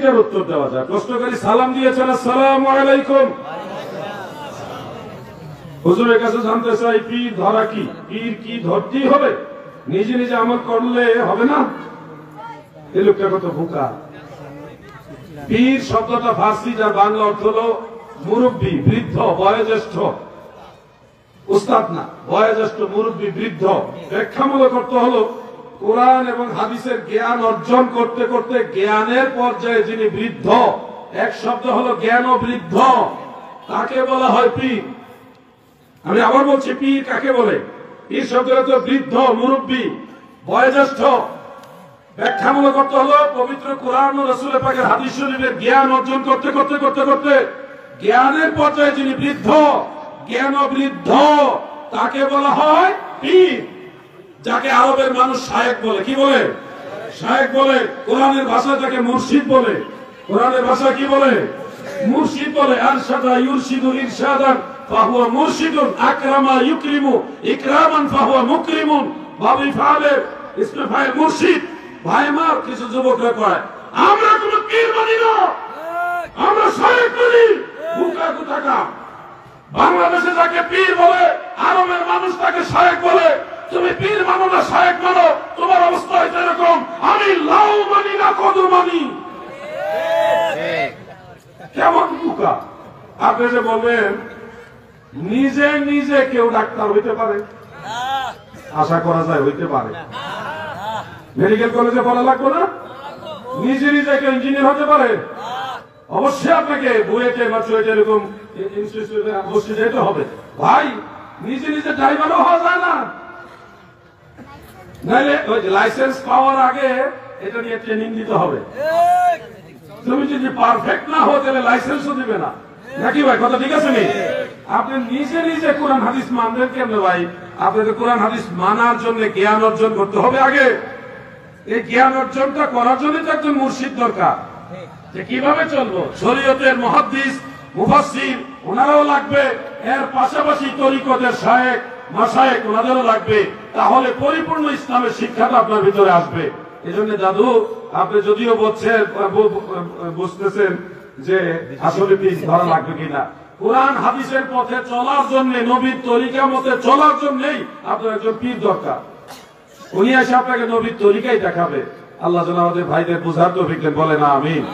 প্রত্যেকটার উত্তর দেওয়া যায়। প্রশ্নকারী সালাম দিয়েছেন, আসসালামু আলাইকুম। হুজুরের কাছে জানতে চাই, পীর ধরা কি? পীর কি ধরতেই হবে? নিজে নিজে আমল করলে হবে না? এই লোকটা কত বোকা। পীর শব্দটা ফার্সি, যার বাংলা অর্থ হলো মুরব্বী, বৃদ্ধ, বয়োজ্যেষ্ঠ। উস্তাদ না, বয়োজ্যেষ্ঠ, মুরব্বী, বৃদ্ধ। ব্যাখ্যামূলক অর্থ হলো কোরআন এবং হাদিসের জ্ঞান অর্জন করতে করতে জ্ঞানের পর্যায়ে যিনি বৃদ্ধ, এক শব্দ হলো জ্ঞান ও বৃদ্ধ, তাকে বলা হয় পীর। আমি আবার বলছি, পীর কাকে বলে? পীর শব্দের অর্থ বৃদ্ধ, মুরব্বী, বয়োজ্যেষ্ঠ। ব্যাখ্যামূলক অর্থ হলো পবিত্র কোরআন ও রাসূল পাকের হাদিস শরীফের জ্ঞান অর্জন করতে করতে করতে করতে জ্ঞানের পর্যায়ে যিনি বৃদ্ধ, জ্ঞান ও বৃদ্ধ, তাকে বলা হয় পীর। যাকে আরবের মানুষ শায়েখ বলে। কি বলে? শায়েখ বলে। কোরআনের ভাষায় তাকে মুর্শিদ বলে। কোরআনের ভাষা কি বলে? মুর্শিদ বলে। আরশাদা ইউরশিদু ইরশাদান ফাহুয়া মুরশিদুন, আকরামা ইউকরিমু ইকরামান ফাহুয়া মুকরিমুন। বাবি ফালের ইসমে ফাইল মুর্শিদ। ভাই আমার কিছু যুবকরা কয় আমরা কোন পীর মানি না, আমরা শায়েখ মানি। বুকা কুটাকা। বাংলাদেশে যাকে পীর বলে, আরবের মানুষ তাকে শায়েখ বলে। তুমি পীর মানো না শায়েখ মানো, তোমার অবস্থা হয়েছে এরকম। আমি লাউ মানি না কদর মানি। কেমন বুকা! আপনি যে বলবেন নিজে নিজে কেউ ডাক্তার হইতে পারে, আশা করা যায় হইতে পারে। মেডিকেল কলেজে পড়া লাগবে না? নিজে নিজে কেউ ইঞ্জিনিয়ার হতে পারে? অবশ্যই আপনাকে বুয়েটে বা চুয়েটে এরকম ইনস্টিটিউটে অবশ্যই যেতে হবে। ভাই, নিজে নিজে ড্রাইভারও হওয়া যায় না। নাইলে ওই লাইসেন্স পাওয়ার আগে এটা নিয়ে ট্রেনিং দিতে হবে। তুমি যদি পারফেক্ট না হো তাহলে লাইসেন্সও দিবে না, নাকি ভাই? কথা ঠিক আছে নি? আপনি নিজে নিজে কোরআন হাদিস মানবেন কেমনে ভাই? আপনাকে কোরআন হাদিস মানার জন্য জ্ঞান অর্জন করতে হবে আগে। এই জ্ঞান অর্জনটা করার জন্য তো একজন মুর্শিদ দরকার, যে কিভাবে চলবো। শরীয়তের মুহাদ্দিস, মুফাসসির ওনারাও লাগবে, এর পাশাপাশি তরিকতের শায়েখ, মাশায়েখ ওনাদেরও লাগবে। তাহলে পরিপূর্ণ ইসলামের শিক্ষাটা আপনার ভিতরে আসবে। এজন্য দাদু, আপনি যদিও বুঝতেছেন যে আসলে পীর ধরা লাগবে কিনা, কোরআন হাদিসের পথে চলার জন্য, নবীর তরিকা মতে চলার জন্যই আপনার একজন পীর দরকার। উনি এসে আপনাকে নবীর তরিকাই দেখাবে। আল্লাহ যেন আমাদের ভাইদের বুঝার তৌফিক দেন, বলেন আমিন।